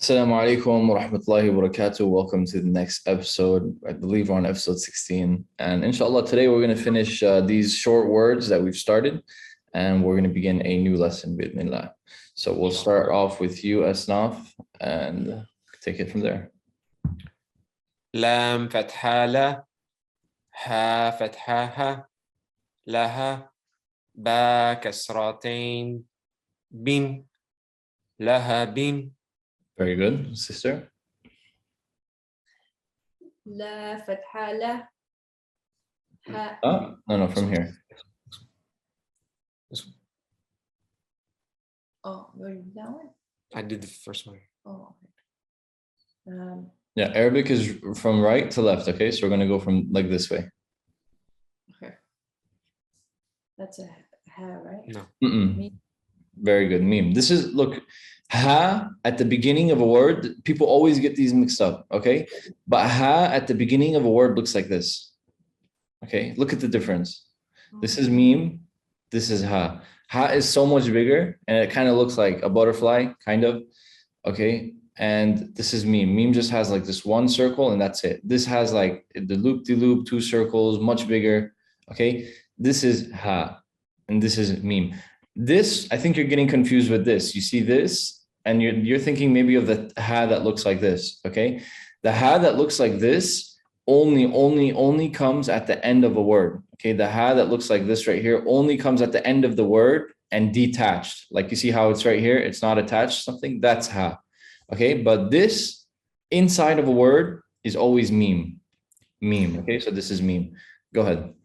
Assalamu alaikum wa rahmatullahi wa barakatuh. Welcome to the next episode. I believe we're on episode 16. And inshallah, today we're going to finish these short words that we've started. And we're going to begin a new lesson, bi'idhnillah. So we'll start off with you, Esnaf, and take it from there. لام فتحة لا ها فتحة ها لها با كسرتين بن لها بن. Very good, sister. لا فتحة لا ها. Oh, no, from here. Oh, where did that one? I did the first one. Oh, okay. Yeah, Arabic is from right to left, okay? So we're going to go from like this way. Okay. That's a ha, right? No. Mm-mm. Very good, meme. This is, look, ha at the beginning of a word, people always get these mixed up, okay? But ha at the beginning of a word looks like this, okay? Look at the difference. This is meme, this is ha. Ha is so much bigger, and it kind of looks like a butterfly, kind of, okay? And this is meme. Meme just has like this one circle, and that's it. This has like the loop-de-loop, two circles, much bigger, okay? This is ha, and this is meme. This, I think you're getting confused with this. You see this, and you're thinking maybe of the ha that looks like this, okay? The ha that looks like this only comes at the end of a word, okay? The ha that looks like this right here only comes at the end of the word and detached. Like you see how it's right here, it's not attached to something, that's ha, okay? But this inside of a word is always meme, okay? So this is meme. Go ahead.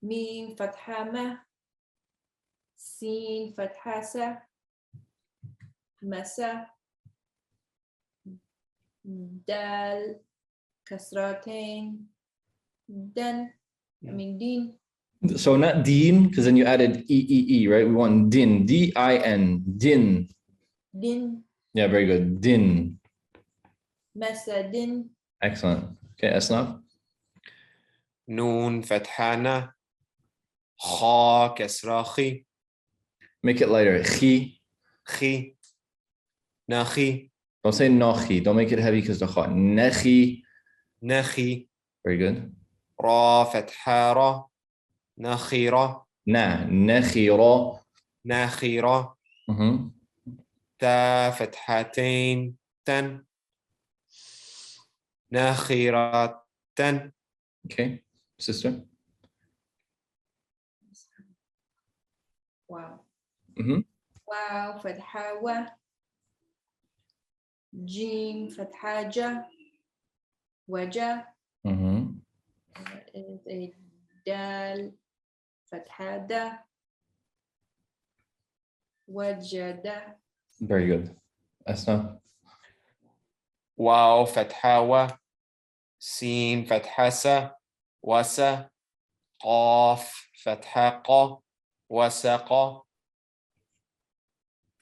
ميم فتحة ما سين فتحة سا مسا دال كسرتين دن. I mean دين. So not deen, because then you added E, right? We want din, D-I-N, din. دين Yeah, very good. Din. مسا دين. Excellent. Okay, Esnaf. نون فتحة نا خا كسرة خي Make it lighter. Chi. خي نخي Don't say nochi. Don't make it heavy because the kha. Nechi. نخي. Very good. را فتحة را نخيرة Na. Nechira. نخيرة. تا فتحتين تن نخيرة تن. Okay, sister. Wow. Mm-hmm. واو فتحة و جيم فتحة جا وجا. Mm-hmm. Is a دال فتحة دا وجد. Very good. Esnaf. واو فتحة و سين فتحة س وس قاف فتحة ق وسق.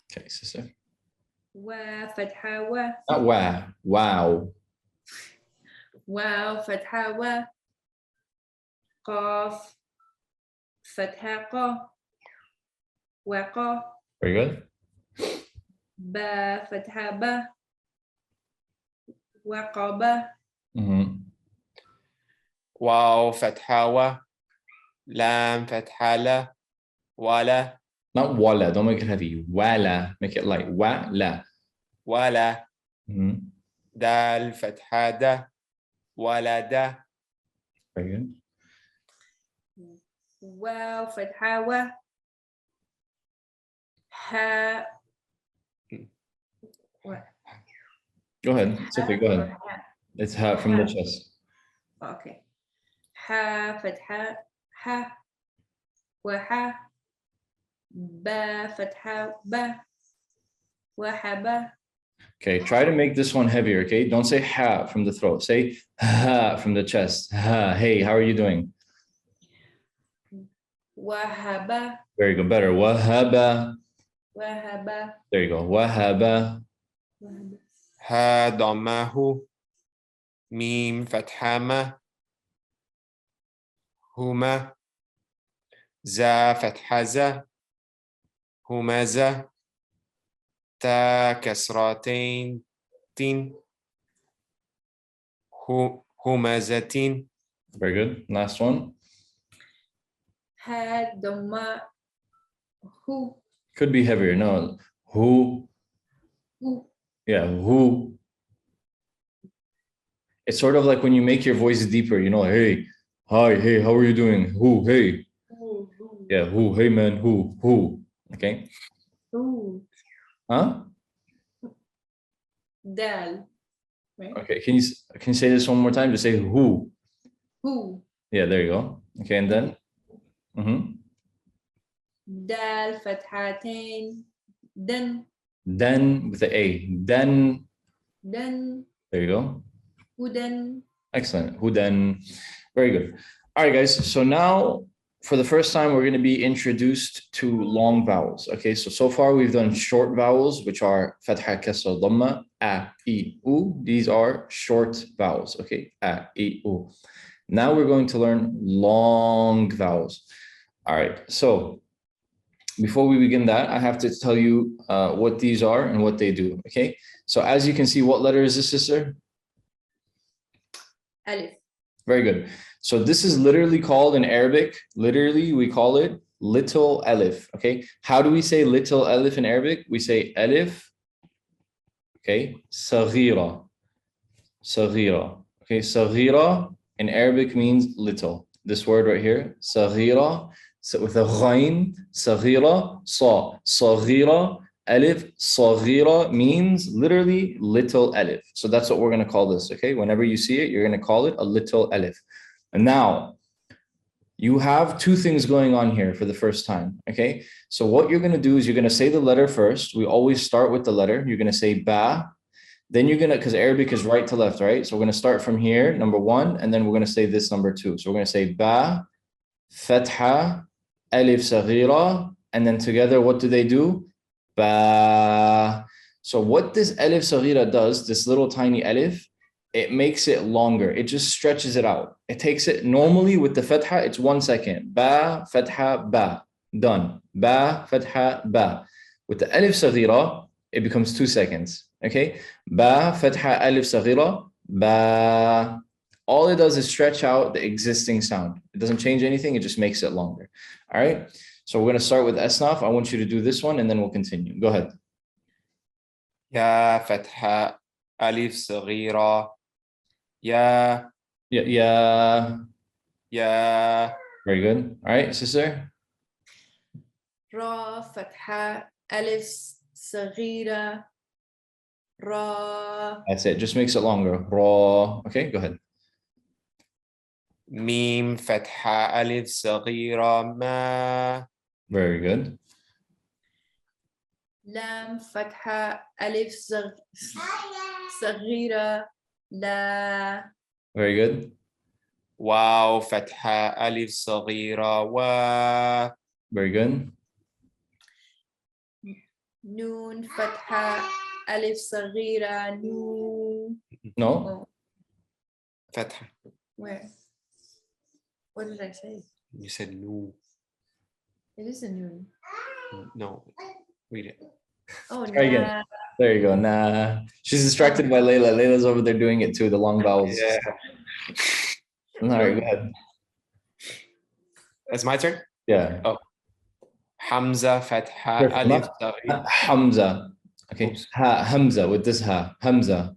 Okay, sister. وفتحة و Not wow. Wow. واو فتحة و قاف فتحة ق وقا. Very good. با فتحة ب وقبا. Mm-hmm. واو فتحة و لام فتحة ل ولا Not wala. Don't make it heavy. Wala. Make it light. Wala. ولا. Mm-hmm. دال فتحة د ولد. Very good. واو فتحة و ها. Go ahead. It's okay. Go ahead. It's ha from the chest. Okay. ها فتحة ح وح با فتحة ب وحبة. Okay, try to make this one heavier, okay? Don't say ha from the throat. Say ha from the chest. Ha. Hey, how are you doing? وهبة. Very good. Better. Wahaba. وهبة. There you go. Wahaba. ها ضمه ميم فتحة ما هما زا فتحة ز همزة تا كسرتين تين همزة Very good. Last one. Ha Dhamma Hu Could be heavier. No. Who? Hu. Yeah. Who? It's sort of like when you make your voice deeper, you know, hey, hi, hey, how are you doing? Who? Hey. Hu. Hu. Yeah. Who? Hey, man. Who? Okay. Hu. Huh? Dal. Right? Okay. Can you say this one more time? Just say who. Hu. Yeah. There you go. Okay. And then. Dal Fathatain. Then with the A. Then. Dan. There you go. Hudan. Excellent. Hudan. Very good. All right, guys. So now, for the first time, we're going to be introduced to long vowels. Okay. So far we've done short vowels, which are fatha, kasra, dhamma, a, I, u. These are short vowels. Okay. A, I, u. Now we're going to learn long vowels. All right. So before we begin that, I have to tell you what these are and what they do. Okay. So as you can see, what letter is this, sister? Alif. Very good. So this is literally called in Arabic, literally we call it little alif. Okay. How do we say little alif in Arabic? We say alif. Okay. Saghira. Saghira. Okay. Saghira in Arabic means little. This word right here, saghira, so with a ghain, saghira, sa. Saghira, alif, saghira means literally little alif. So that's what we're going to call this. Okay. Whenever you see it, you're going to call it a little alif. And now you have two things going on here for the first time. Okay. So what you're going to do is you're going to say the letter first. We always start with the letter. You're going to say ba. Then you're going to, because Arabic is right to left, right? So we're going to start from here, number one, and then we're going to say this number two. So we're going to say ba, fatha, alif saghira, and then together, what do they do? Ba. So what this alif saghira does, this little tiny alif, it makes it longer. It just stretches it out. It takes it normally with the fatha, it's 1 second. Ba, fatha, ba. Done. Ba, fatha, ba. With the alif saghira, it becomes 2 seconds. Okay. Ba, fatha, alif saghira, ba. All it does is stretch out the existing sound. It doesn't change anything. It just makes it longer. All right. So we're going to start with Esnaf. I want you to do this one and then we'll continue. Go ahead. يا فتحة ألف صغيرة يا Yeah. يا Very good. All right, sister. Ra Fatha Alif Saghira. Ra. That's it. Just makes it longer. Raw. Okay, go ahead. ميم فتحة ألف صغيرة ما Very good. Lam Fatha Alif Saghira. La. Very good. واو فتحة ألف صغيرة و Very good. Noon Fatha Alif Saghira. Noon. No. Oh, فتحة. where? What did I say? You said no. It is a noon. No. Read it. Oh, Try again. nah. There you go. Nah. She's distracted by Layla. Layla's over there doing it too, the long vowels. Yeah. All right, go ahead. It's my turn? Yeah. Oh. Hamza فتحة Careful, ألف not صغيرة. Hamza. Okay. Oops. Ha, Hamza with this ha. Hamza.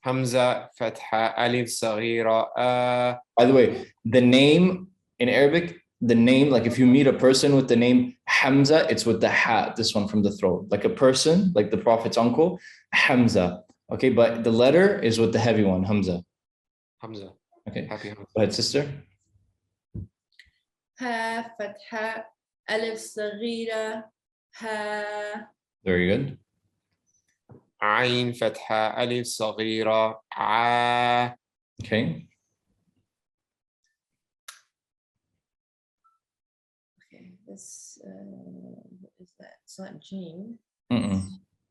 Hamza فتحة ألف صغيرة By the way, the name in Arabic, the name, like if you meet a person with the name Hamza, it's with the ha, this one from the throat. Like a person, like the Prophet's uncle, Hamza. Okay, but the letter is with the heavy one, Hamza. Hamza. Okay, Happy Hamza. go ahead, sister. Ha Fatha Alif Saghira. Ha. Very good. عين فتحة ألف صغيرة ع Okay. Okay, this what is that? It's not Jim. Mm-mm.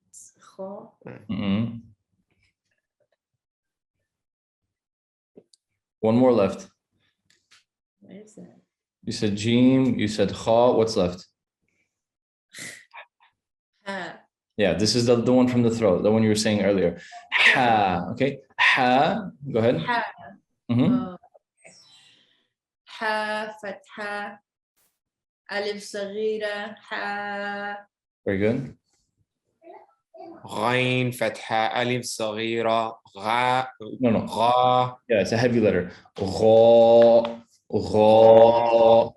It's Kha. Mm-mm. One more left. What is that? You said Jim, you said Kha, what's left? Ha. Yeah, this is the one from the throat, the one you were saying earlier. Ha. Okay. Ha. Go ahead. Ha. Mhm. Ha فتحة ألف صغيرة ha. Very good. غين فتحة ألف صغيرة غاء No. غا Yeah, it's a heavy letter. Gha. Gha.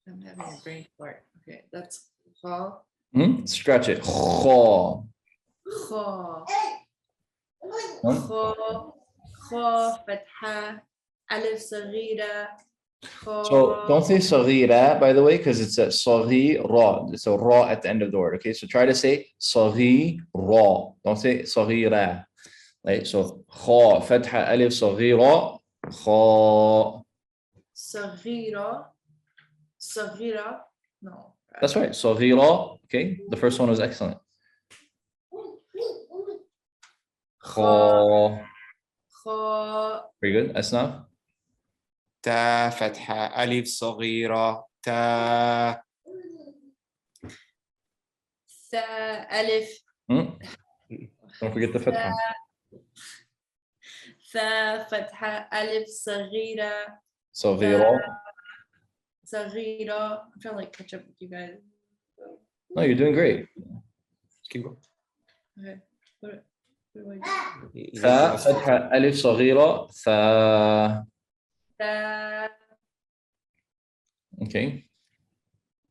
I'm having a brain fart. Okay, that's kha. Scratch it. Kha. Kha. Huh? Kha. Kha فتحة ألف صغيرة So don't say saghira, by the way, because it's a saghira. It's a ra at the end of the word. Okay, so try to say saghira. Don't say saghira. Right? So kha, fatha, alif, saghira, kha. صغيرة. صغيرة. No. That's right. Saghira. Okay, the first one was excellent. Kha. kha. Very good. Esnaf. تا فتحة ألف صغيرة تا ثا ألف. Don't forget the fatha. ثا فتحة ألف صغيرة Saghira. صغيرة. I'm trying to like catch up with you guys. No, you're doing great. keep going. Okay. What do I do? ثا, fatha, alif, saghira, tha. ثا. Okay.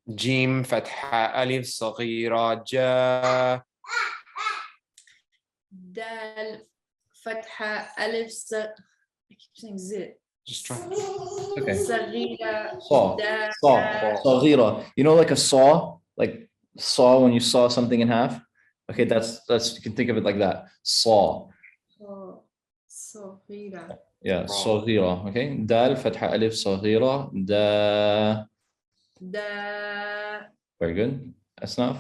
جيم فتحة ألف صغيرة جا دال فتحة ألف I keep saying zit. just try Okay. صغيرة. Saw. دا. Saw. Saghira. You know, like a saw, like saw when you saw something in half. Okay, that's you can think of it like that. Saw. صغيرة. Yeah, saghira. Okay. Dal, fatha, alif, saghira. Da. دا. Very good. Asnaf.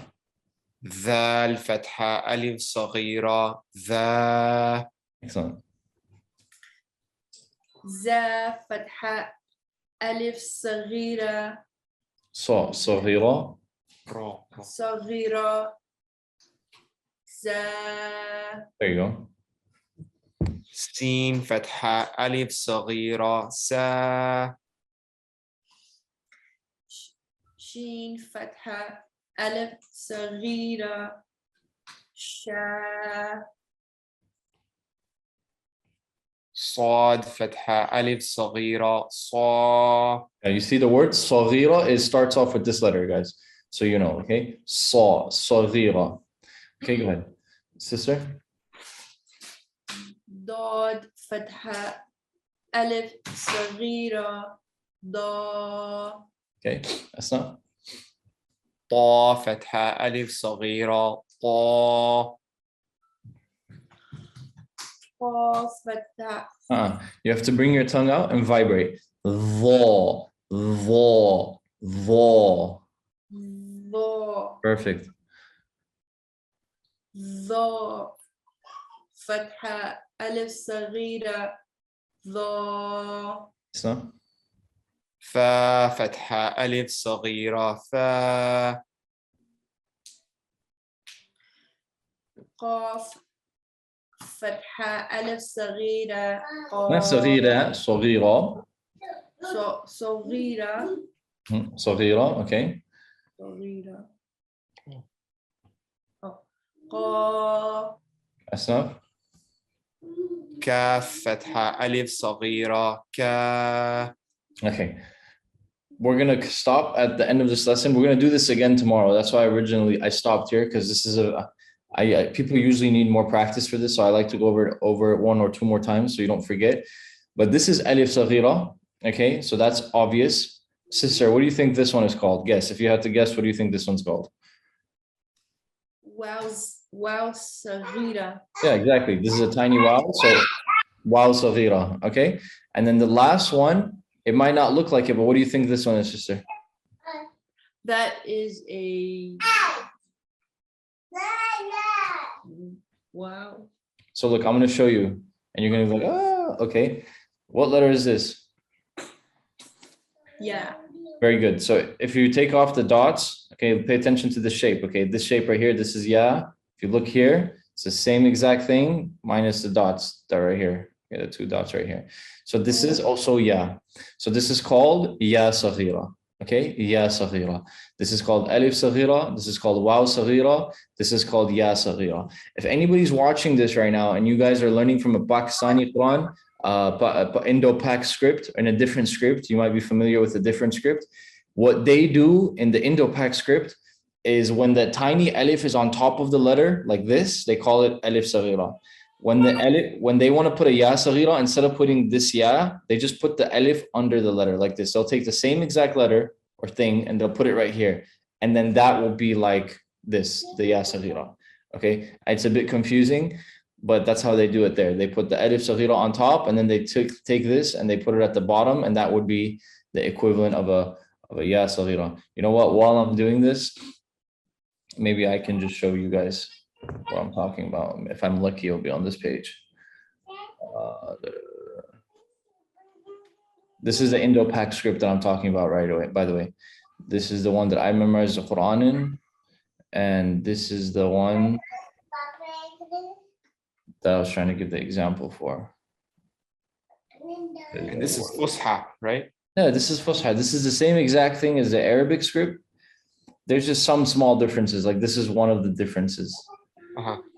ذال فتحة ألف صغيرة ذا Excellent. زا فتحة ألف صغيرة Saw. Saghira. رو صغيرة زا. There you go. سين فتحة ألف صغيرة سا شين فتحة ألف صغيرة شا. صاد فتحة ألف صغيرة صا Yeah, you see the word saghira is starts off with this letter, guys. So you know, okay? Saw. Saghira. Okay, go ahead. Sister. ضاد فتحة ألف صغيرة ضا. Okay. Asnaf. طا فتحة ألف صغيرة طا قاف فتحة You have to bring your tongue out and vibrate. Vo. Vo. Vo. ضا. Perfect. ضا فتحة ألف صغيرة ضا. Asnaf. فا فتحة ألف صغيرة فا قاف فتحة ألف صغيرة Not صغيرة. صغيرة. صغيرة صغيرة. Okay. صغيرة قاف. Asnaf. كاف فتحة ألف صغيرة كا Okay. We're gonna stop at the end of this lesson. We're gonna do this again tomorrow. That's why originally I stopped here because this is people usually need more practice for this, so I like to go over it one or two more times so you don't forget. But this is alif saghira. Okay, so that's obvious. Sister, what do you think this one is called? Guess. If you had to guess, what do you think this one's called? واو صغيرة. Yeah, exactly. This is a tiny wow. So wow saghira. Okay, and then the last one, it might not look like it, but what do you think this one is, sister? That is a wow. So look, I'm going to show you, and you're going to be like, oh, okay. What letter is this? Yeah. Very good. So if you take off the dots, okay, pay attention to the shape. Okay, this shape right here, this is ya. If you look here, it's the same exact thing minus the dots that are right here. Okay, the two dots right here. So this is also ya. So this is called ya saghira. Okay, ya saghira. This is called alif saghira. This is called waw saghira. This is called ya saghira. If anybody's watching this right now and you guys are learning from a Pakistani Quran, Indo-Pak script in a different script, you might be familiar with a different script. What they do in the Indo-Pak script is when the tiny alif is on top of the letter like this, they call it alif saghira. When they want to put a ya saghira, instead of putting this ya, they just put the alif under the letter like this. They'll take the same exact letter or thing and they'll put it right here. And then that will be like this, the ya saghira. Okay, it's a bit confusing, but that's how they do it there. They put the alif saghira on top and then they take this and they put it at the bottom, and that would be the equivalent of a ya saghira. You know what, while I'm doing this, maybe I can just show you guys what I'm talking about. If I'm lucky, it'll be on this page. This is the Indo-Pak script that I'm talking about right away, by the way. This is the one that I memorized the Quran in, and this is the one that I was trying to give the example for. And this is Fusha, right? Yeah, this is Fusha. This is the same exact thing as the Arabic script. There's just some small differences. Like this is one of the differences.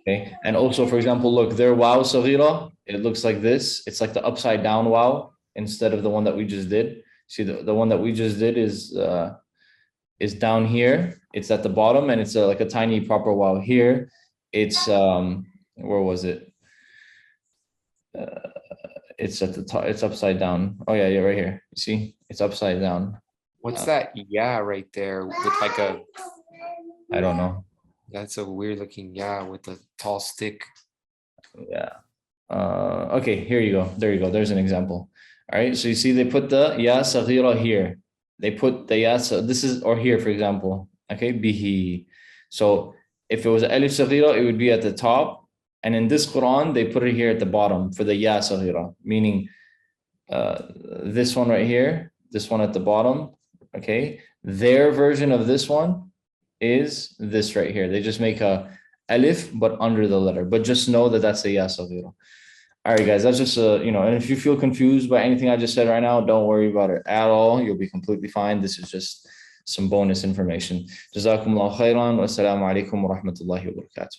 Okay. And also, for example, look, their waw saghira, it looks like this. It's like the upside down waw instead of the one that we just did. See, the one that we just did is down here. It's at the bottom, and it's like a tiny proper waw. Here, it's where was it? It's at the top. It's upside down. Oh yeah, right here. You see, it's upside down. What's that yeah right there with like a? I don't know. That's a weird looking yeah with a tall stick. Yeah. Okay, here you go. There you go. There's an example. All right. So you see, they put the ya saghira here. They put the ya. This is, or here, for example. Okay, bihi. So if it was alif saghira, it would be at the top. And in this Quran, they put it here at the bottom for the ya saghira, meaning this one right here, this one at the bottom. Okay, their version of this one is this right here. They just make a alif but under the letter, but just know that that's a ya saghira. All right, guys, that's just and if you feel confused by anything I just said right now, don't worry about it at all. You'll be completely fine. This is just some bonus information. Jazakumullahu khairan wa assalamu alaikum wa rahmatullahi wa barakatuh.